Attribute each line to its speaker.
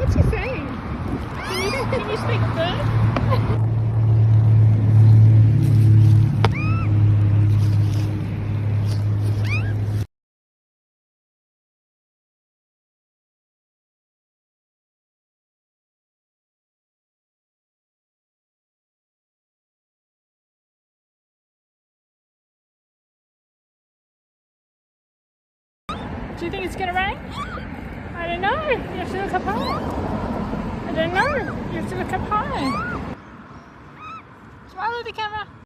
Speaker 1: What's he saying? Can you speak bird? Do you think it's going to rain? I don't know. You have to look up high. I don't know. You have to look up high. Smile at the camera.